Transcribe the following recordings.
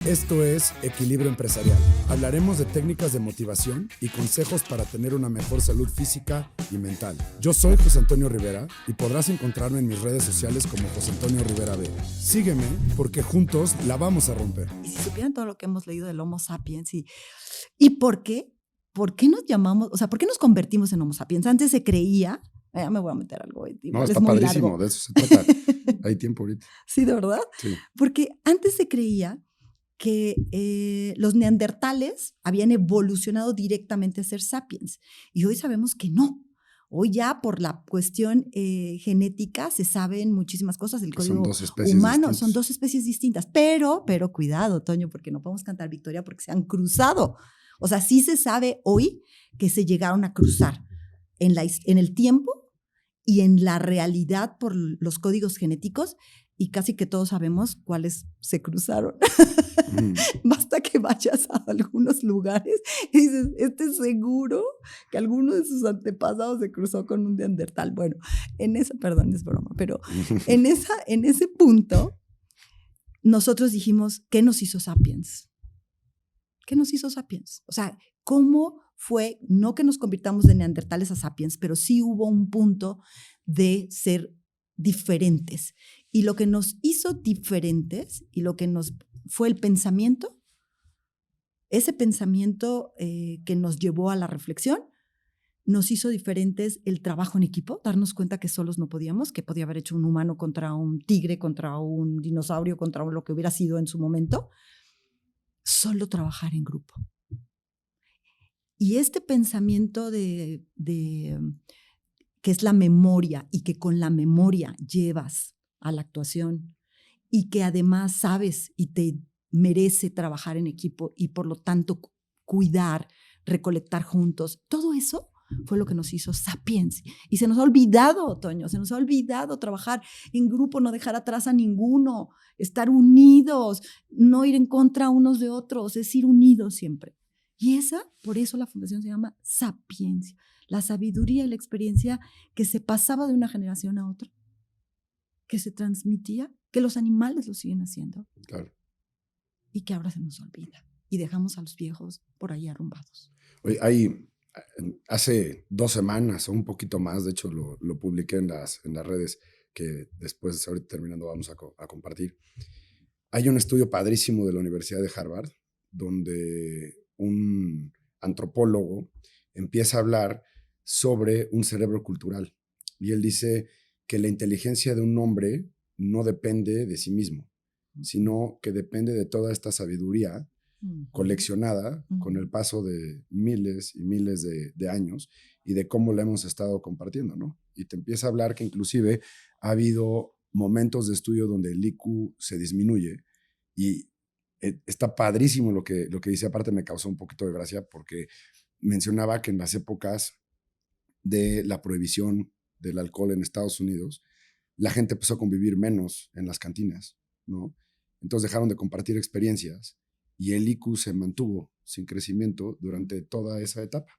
Esto es Equilibrio Empresarial. Hablaremos de técnicas de motivación y consejos para tener una mejor salud física y mental. Yo soy José Antonio Rivera y podrás encontrarme en mis redes sociales como José Antonio Rivera B. Sígueme porque juntos la vamos a romper. Y si supieran todo lo que hemos leído del Homo sapiens y por qué nos llamamos, o sea, por qué nos convertimos en Homo sapiens. Antes se creía, ya me voy a meter algo, No, es está muy padrísimo, largo. de eso se trata. Hay tiempo ahorita. Sí, ¿de verdad? Sí. Porque antes se creía que los neandertales habían evolucionado directamente a ser sapiens. Y hoy sabemos que no. Hoy ya por la cuestión genética se saben muchísimas cosas del código Son dos especies humano. distintas. Son dos especies distintas. Pero cuidado, Toño, porque no podemos cantar victoria porque se han cruzado. O sea, sí se sabe hoy que se llegaron a cruzar en el tiempo y en la realidad por los códigos genéticos, y casi que todos sabemos cuáles se cruzaron. Basta que vayas a algunos lugares y dices, es seguro que alguno de sus antepasados se cruzó con un neandertal. Bueno, perdón, es broma, pero en ese punto nosotros dijimos, ¿qué nos hizo sapiens? ¿Qué nos hizo sapiens? O sea, ¿cómo fue, no que nos convirtamos de neandertales a sapiens, pero sí hubo un punto de ser diferentes? Y lo que nos hizo diferentes y lo que nos fue el pensamiento, ese pensamiento que nos llevó a la reflexión, nos hizo diferentes el trabajo en equipo, darnos cuenta que solos no podíamos, que podía haber hecho un humano contra un tigre, contra un dinosaurio, contra lo que hubiera sido en su momento, solo trabajar en grupo. Y este pensamiento de que es la memoria y que con la memoria llevas a la actuación y que además sabes y te merece trabajar en equipo y por lo tanto cuidar, recolectar juntos, todo eso fue lo que nos hizo sapiens. Y se nos ha olvidado, Toño, se nos ha olvidado trabajar en grupo, no dejar atrás a ninguno, estar unidos, no ir en contra unos de otros, es ir unidos siempre. Y por eso la fundación se llama Sapiencia, la sabiduría y la experiencia que se pasaba de una generación a otra, que se transmitía, que los animales lo siguen haciendo. Claro. Y que ahora se nos olvida. Y dejamos a los viejos por ahí arrumbados. Oye, hace 2 semanas o un poquito más, de hecho lo publiqué en las redes, que después, ahorita terminando, vamos a compartir. Hay un estudio padrísimo de la Universidad de Harvard, donde un antropólogo empieza a hablar sobre un cerebro cultural. Y él dice que la inteligencia de un hombre no depende de sí mismo, sino que depende de toda esta sabiduría coleccionada con el paso de miles y miles de años y de cómo la hemos estado compartiendo, ¿no? Y te empieza a hablar que inclusive ha habido momentos de estudio donde el IQ se disminuye y está padrísimo lo que dice. Aparte me causó un poquito de gracia porque mencionaba que en las épocas de la prohibición del alcohol en Estados Unidos, la gente empezó a convivir menos en las cantinas, ¿no? Entonces dejaron de compartir experiencias y el IQ se mantuvo sin crecimiento durante toda esa etapa.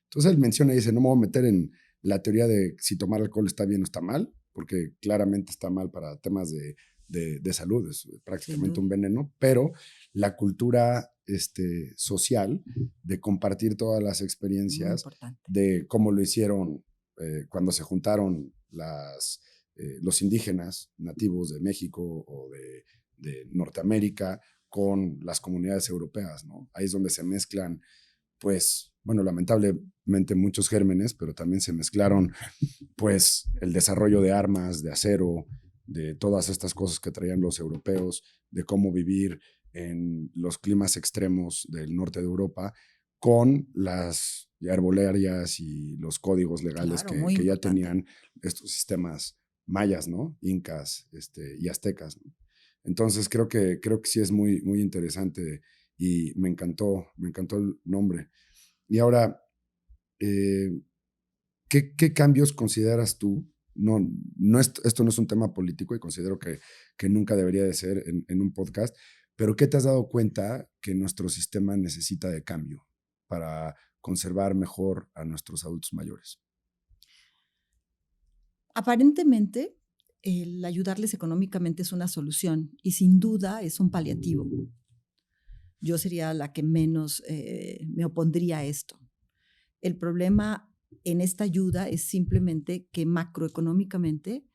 Entonces él menciona y dice, no me voy a meter en la teoría de si tomar alcohol está bien o está mal, porque claramente está mal para temas de salud, es prácticamente un veneno, pero la cultura social de compartir todas las experiencias, de cómo lo hicieron cuando se juntaron los indígenas nativos de México o de Norteamérica con las comunidades europeas, ¿no? Ahí es donde se mezclan, pues, bueno, lamentablemente muchos gérmenes, pero también se mezclaron, pues, el desarrollo de armas, de acero, de todas estas cosas que traían los europeos, de cómo vivir en los climas extremos del norte de Europa, con las herbolarias y los códigos legales que ya tenían estos sistemas mayas, ¿no? Incas y aztecas, ¿no? Entonces creo que sí es muy, muy interesante y me encantó el nombre. Y ahora, ¿qué cambios consideras tú? Esto no es un tema político y considero que nunca debería de ser en un podcast, pero ¿qué te has dado cuenta que nuestro sistema necesita de cambio para conservar mejor a nuestros adultos mayores? Aparentemente, el ayudarles económicamente es una solución y sin duda es un paliativo. yo sería la que menos me opondría a esto. El problema en esta ayuda es simplemente que macroeconómicamente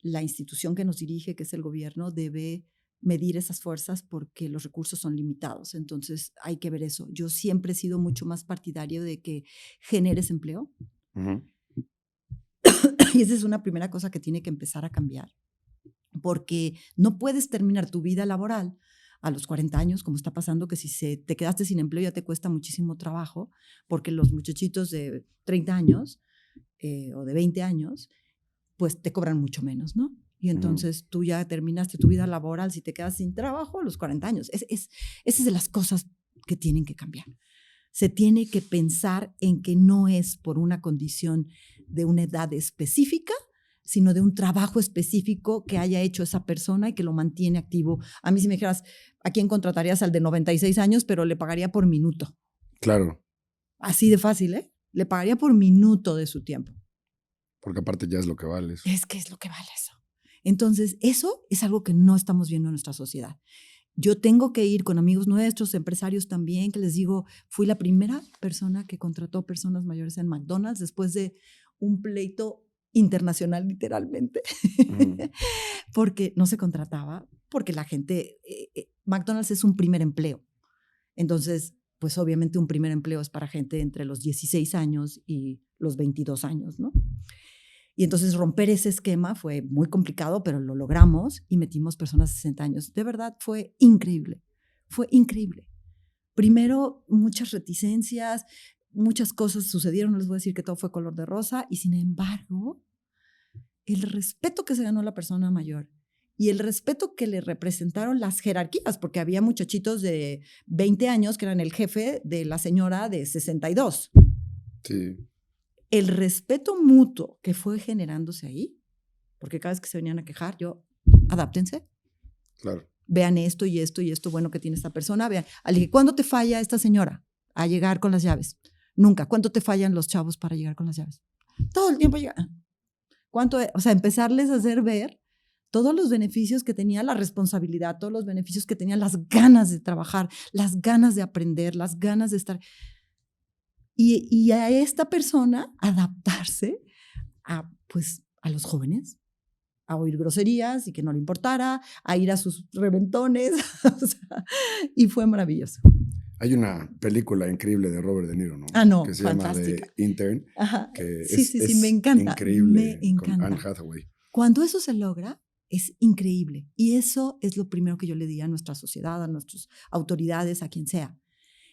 la institución que nos dirige, que es el gobierno, debe medir esas fuerzas porque los recursos son limitados. Entonces hay que ver eso. Yo siempre he sido mucho más partidario de que generes empleo. Ujú. Y esa es una primera cosa que tiene que empezar a cambiar, porque no puedes terminar tu vida laboral a los 40 años, como está pasando, que si te quedaste sin empleo ya te cuesta muchísimo trabajo, porque los muchachitos de 30 años o de 20 años, pues te cobran mucho menos, ¿no? Y entonces tú ya terminaste tu vida laboral si te quedas sin trabajo a los 40 años. Esa es de las cosas que tienen que cambiar. Se tiene que pensar en que no es por una condición de una edad específica, sino de un trabajo específico que haya hecho esa persona y que lo mantiene activo. A mí si me dijeras, ¿a quién contratarías? Al de 96 años, pero le pagaría por minuto. Claro. Así de fácil, ¿eh? Le pagaría por minuto de su tiempo. Porque aparte ya es lo que vale eso. Es que es lo que vale eso. Entonces, eso es algo que no estamos viendo en nuestra sociedad. Yo tengo que ir con amigos nuestros, empresarios también, que les digo, fui la primera persona que contrató personas mayores en McDonald's después de un pleito internacional, literalmente, porque no se contrataba, porque la gente, McDonald's es un primer empleo. Entonces, pues obviamente un primer empleo es para gente entre los 16 años y los 22 años, ¿no? Y entonces romper ese esquema fue muy complicado, pero lo logramos y metimos personas de 60 años. De verdad fue increíble, fue increíble. Primero, muchas reticencias, muchas cosas sucedieron, no les voy a decir que todo fue color de rosa, y sin embargo, el respeto que se ganó la persona mayor y el respeto que le representaron las jerarquías, porque había muchachitos de 20 años que eran el jefe de la señora de 62. Sí. El respeto mutuo que fue generándose ahí, porque cada vez que se venían a quejar, adáptense. Claro. Vean esto y esto y esto bueno que tiene esta persona. Vean, ¿cuándo te falla esta señora a llegar con las llaves? Nunca. ¿Cuánto te fallan los chavos para llegar con las llaves? Todo el tiempo llegan. ¿Cuánto? O sea, empezarles a hacer ver todos los beneficios que tenía la responsabilidad, todos los beneficios que tenía las ganas de trabajar, las ganas de aprender, las ganas de estar. Y a esta persona adaptarse pues, a los jóvenes, a oír groserías y que no le importara, a ir a sus reventones. O sea, y fue maravilloso. Hay una película increíble de Robert De Niro, ¿no? No, que se fantástica. llama The Intern, Ajá. que Sí, me encanta. increíble, Me encanta. con Anne Hathaway. Cuando eso se logra, es increíble. Y eso es lo primero que yo le diría a nuestra sociedad, a nuestras autoridades, a quien sea.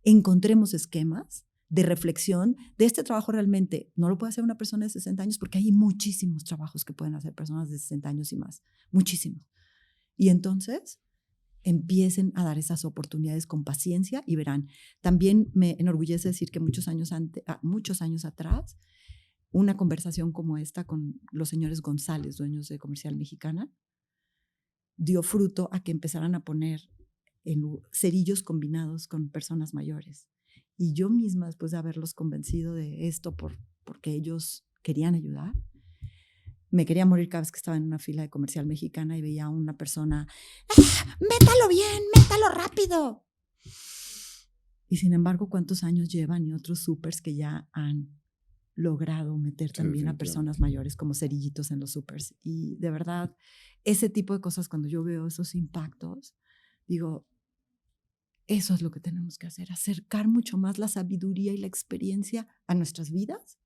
Encontremos esquemas de reflexión de este trabajo realmente. No lo puede hacer una persona de 60 años porque hay muchísimos trabajos que pueden hacer personas de 60 años y más. Muchísimos. Y entonces empiecen a dar esas oportunidades con paciencia y verán. También me enorgullece decir que muchos años atrás, una conversación como esta con los señores González, dueños de Comercial Mexicana, dio fruto a que empezaran a poner cerillos combinados con personas mayores. Y yo misma, después de haberlos convencido de esto porque ellos querían ayudar, me quería morir cada vez que estaba en una fila de Comercial Mexicana y veía a una persona, métalo bien, métalo rápido. Y sin embargo, ¿cuántos años llevan y otros supers que ya han logrado meter también a personas mayores como cerillitos en los supers? Y de verdad, ese tipo de cosas, cuando yo veo esos impactos, digo, eso es lo que tenemos que hacer, acercar mucho más la sabiduría y la experiencia a nuestras vidas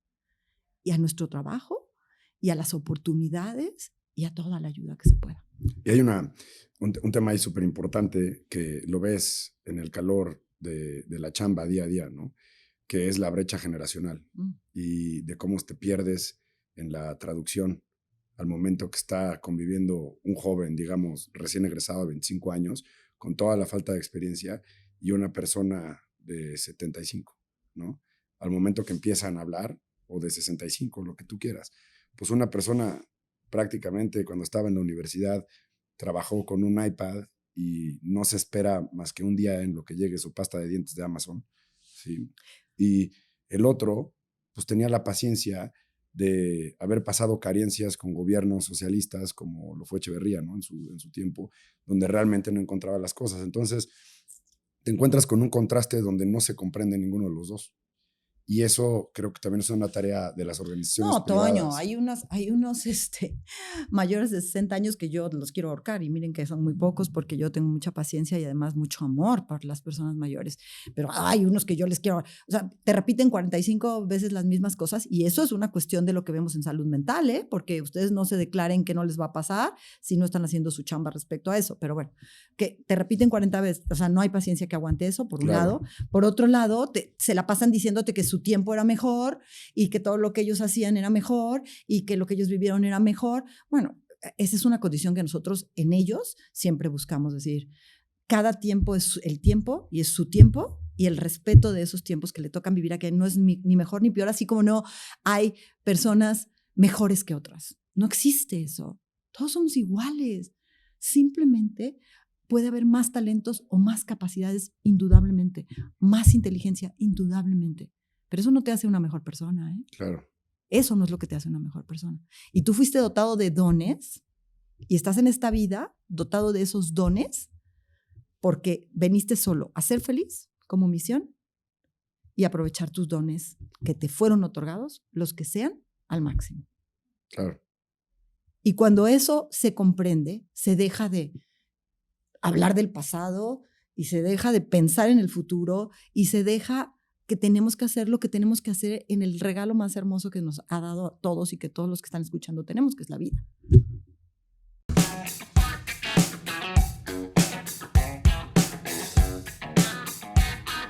y a nuestro trabajo y a las oportunidades y a toda la ayuda que se pueda. Y hay un tema ahí súper importante que lo ves en el calor de la chamba día a día, ¿no? Que es la brecha generacional y de cómo te pierdes en la traducción al momento que está conviviendo un joven, digamos, recién egresado de 25 años, con toda la falta de experiencia, y una persona de 75, ¿no? Al momento que empiezan a hablar, o de 65, lo que tú quieras, pues una persona prácticamente cuando estaba en la universidad trabajó con un iPad y no se espera más que un día en lo que llegue su pasta de dientes de Amazon, ¿sí? Y el otro, pues tenía la paciencia de haber pasado carencias con gobiernos socialistas, como lo fue Echeverría, ¿no? En su tiempo, donde realmente no encontraba las cosas. Entonces, te encuentras con un contraste donde no se comprende ninguno de los dos. Y eso creo que también es una tarea de las organizaciones No, Toño, privadas. hay unos mayores de 60 años que yo los quiero ahorcar y miren que son muy pocos porque yo tengo mucha paciencia y además mucho amor por las personas mayores. Pero hay unos que yo les quiero, o sea, te repiten 45 veces las mismas cosas y eso es una cuestión de lo que vemos en salud mental, ¿eh? Porque ustedes no se declaren que no les va a pasar si no están haciendo su chamba respecto a eso. Pero bueno, que te repiten 40 veces, o sea, no hay paciencia que aguante eso, por un lado. Por otro lado, se la pasan diciéndote que su tiempo era mejor y que todo lo que ellos hacían era mejor y que lo que ellos vivieron era mejor. Bueno, esa es una condición que nosotros en ellos siempre buscamos decir. Cada tiempo es el tiempo y es su tiempo y el respeto de esos tiempos que le tocan vivir a que no es ni mejor ni peor, así como no hay personas mejores que otras. No existe eso. Todos somos iguales. Simplemente puede haber más talentos o más capacidades, indudablemente, más inteligencia, indudablemente. Pero eso no te hace una mejor persona, ¿eh? Claro. Eso no es lo que te hace una mejor persona. Y tú fuiste dotado de dones y estás en esta vida dotado de esos dones porque veniste solo a ser feliz como misión y aprovechar tus dones que te fueron otorgados, los que sean, al máximo. Claro. Y cuando eso se comprende, se deja de hablar del pasado y se deja de pensar en el futuro y se deja que tenemos que hacer lo que tenemos que hacer en el regalo más hermoso que nos ha dado a todos y que todos los que están escuchando tenemos, que es la vida.